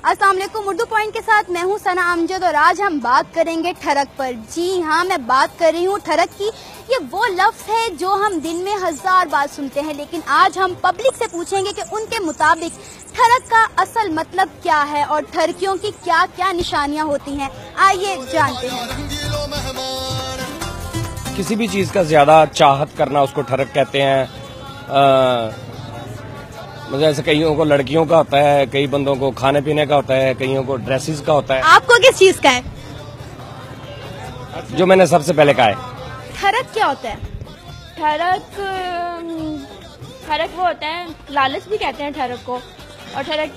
अस्सलाम वालेकुम। उर्दू पॉइंट के साथ मैं हूं सना अमजद और आज हम बात करेंगे ठरक पर। जी हाँ, मैं बात कर रही हूँ ठरक की। ये वो लफ्ज़ है जो हम दिन में 1000 बार सुनते हैं, लेकिन आज हम पब्लिक से पूछेंगे कि उनके मुताबिक ठरक का असल मतलब क्या है और ठरकियों की क्या क्या निशानियाँ होती हैं। आइए जानते हैं। किसी भी चीज़ का ज्यादा चाहत करना उसको ठरक कहते हैं। मतलब ऐसे कईयों को लड़कियों का होता है, कई बंदों को खाने पीने का होता है, कईयों को ड्रेसेस का होता है। आपको किस चीज का है? जो मैंने सबसे पहले कहा है। ठरक क्या होता है? ठरक वो होता है, लालच भी कहते हैं ठरक को। और ठरक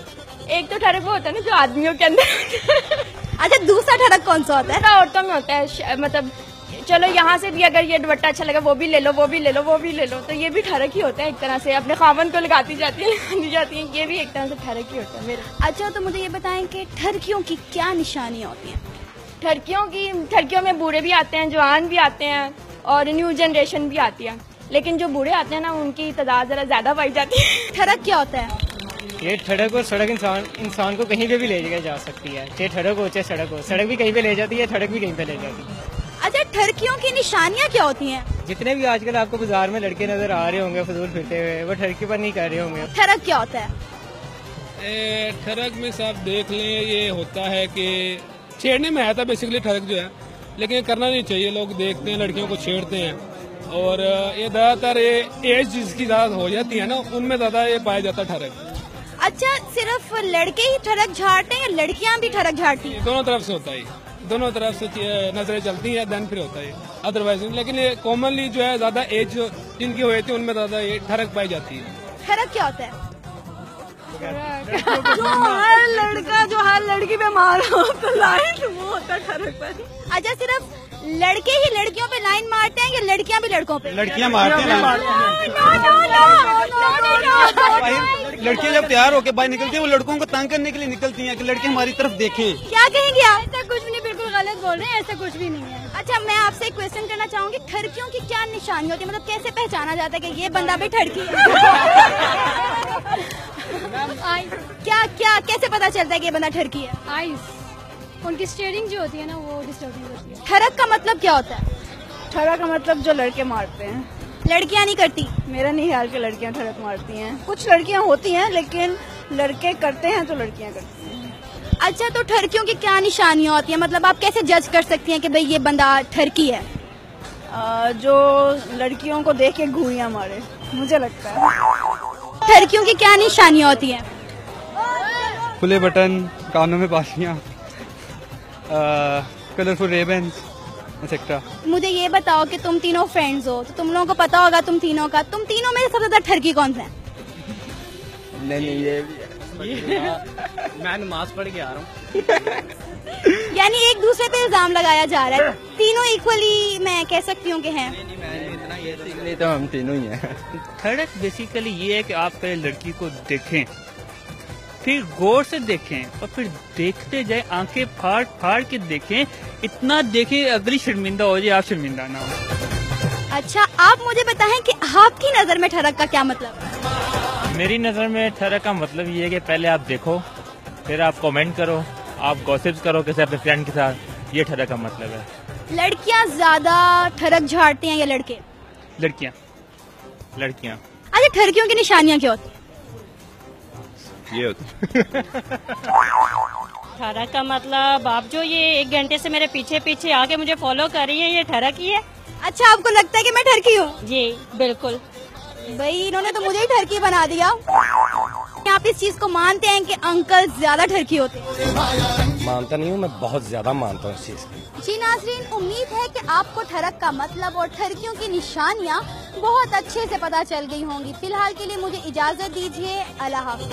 एक तो ठरक वो होता है ना जो आदमियों के अंदर अच्छा, दूसरा ठरक कौन सा होता है? औरतों में होता है। मतलब चलो यहाँ से भी अगर ये दुपट्टा अच्छा लगा वो भी ले लो, वो भी ले लो, वो भी ले लो, तो ये भी ठरक ही होता है एक तरह से। अपने खावन को लगाती जाती है, ये भी एक तरह से ठरक ही होता है मेरा। अच्छा, तो मुझे ये बताएं कि ठरकियों की क्या निशानियाँ होती हैं? ठरकियों में बूढ़े भी आते हैं, जवान भी आते हैं और न्यू जनरेशन भी आती है। लेकिन जो बूढ़े आते हैं ना, उनकी तादाद जरा ज्यादा पाई जाती है। ठरक क्या होता है? ये ठरक और सड़क इंसान को कहीं पे भी ले जा सकती है। चाहे ठरक हो चाहे सड़क हो, सड़क भी कहीं पे ले जाती है, ठरक भी कहीं पे ले जाती है। अच्छा, ठरकियों की निशानियाँ क्या होती हैं? जितने भी आजकल आपको बाजार में लड़के नजर आ रहे होंगे फजूल फिरते हुए, वो ठरकी पर नहीं कर रहे होंगे। ठरक क्या होता है? ठरक में आप देख लें, ये होता है कि छेड़ने में आया था बेसिकली ठरक जो है, लेकिन ये करना नहीं चाहिए। लोग देखते हैं लड़कियों को छेड़ते हैं और ये ज्यादातर एज जिसकी ज्यादा हो जाती है ना, उनमें ज्यादा ये पाया जाता है ठरक। अच्छा, सिर्फ लड़के ही ठरक झाड़ते हैं या लड़कियां भी ठरक झाड़ती हैं? दोनों तरफ से होता है, दोनों तरफ से नजरें चलती हैं, देन फिर होता है अदरवाइज। लेकिन ये कॉमनली जो है ज्यादा एज जिनकी हुई थी उनमें ज्यादा ये ठरक पाई जाती है। ठरक क्या होता है? जो हर लड़की बीमार हो तो लाइन वो होता है ठरक पर। अच्छा, सिर्फ लड़के ही लड़कियों पे लाइन मारते हैं या लड़कियां भी लड़कों पे? लड़कियां मारती हैं। लड़कियां जब तैयार होकर बाहर निकलती हैं, वो लड़कों को तंग करने के लिए निकलती हैं कि लड़के हमारी तरफ देखें। क्या कहेंगे आप? ऐसा कुछ भी नहीं, बिल्कुल गलत बोल रहे हैं, ऐसा कुछ भी नहीं है। अच्छा, मैं आपसे एक क्वेश्चन करना चाहूंगी। ठरकियों की क्या निशानी होती है? मतलब कैसे पहचाना जाता है कि ये बंदा भी ठरकी है? क्या कैसे पता चलता है कि ये बंदा ठरकी है? आइस, उनकी स्टीयरिंग जो होती है ना, वो डिस्टर्बिंग होती है। ठरक का मतलब क्या होता है? ठरक का मतलब जो लड़के मारते हैं। लड़कियां नहीं करती? मेरा नहीं ख्याल कि लड़कियां ठरक मारती हैं। कुछ लड़कियां होती हैं, लेकिन लड़के करते हैं तो लड़कियां करती हैं। अच्छा, तो ठरकियों की क्या निशानियाँ होती हैं? मतलब आप कैसे जज कर सकती हैं कि भाई ये बंदा ठरकी है? जो लड़कियों को देख के घूरियां मारे, मुझे लगता है। ठरकियों की क्या निशानियाँ होती हैं? खुले बटन, कानों में पासियां, कलरफुल रिबन्स एक्सेट्रा। मुझे ये बताओ कि तुम तीनों फ्रेंड्स हो, तो तुम लोगों को पता होगा तुम तीनों में सबसे ज्यादा ठरकी कौन सा है? नहीं ये मैं नमाज पढ़ के आ रहा हूँ। यानी एक दूसरे पे इल्जाम लगाया जा रहा है। तीनों इक्वली मैं कह सकती हूँ कि हैं। नहीं तो हम तीनों ही हैं। ठरक बेसिकली ये है कि आप पहले लड़की को देखें, फिर गौर से देखें और फिर देखते जाए, आंखें फाड़ फाड़ के देखें। इतना देखें अगली शर्मिंदा हो जाए, आप शर्मिंदा ना हो। अच्छा, आप मुझे बताएं कि आपकी नजर में ठरक का क्या मतलब है? मेरी नजर में ठरक का मतलब ये है कि पहले आप देखो, फिर आप कमेंट करो, आप गॉसिप्स करो किसी अपने फ्रेंड के साथ। ये ठरक का मतलब है। लड़कियां ज्यादा ठरक झाड़ती हैं या लड़के? लड़कियां। अच्छा, ठरकियों की निशानियाँ क्या होती हैं? ये होती ठरक का मतलब आप जो ये 1 घंटे से मेरे पीछे आके मुझे फॉलो कर रही है, ये ठरक ही है। अच्छा, आपको लगता है कि मैं ठरकी हूँ? जी बिल्कुल। भाई, इन्होंने तो मुझे ही ठरकी बना दिया। आप इस चीज को मानते हैं कि अंकल ज्यादा ठरकी होते हैं? मानता नहीं हूँ, मैं बहुत ज्यादा मानता हूँ इस चीज की। जी नाज़रीन, उम्मीद है कि आपको ठरक का मतलब और ठरकियों की निशानियाँ बहुत अच्छे से पता चल गई होंगी। फिलहाल के लिए मुझे इजाजत दीजिए। अल्लाह हाफ़िज़।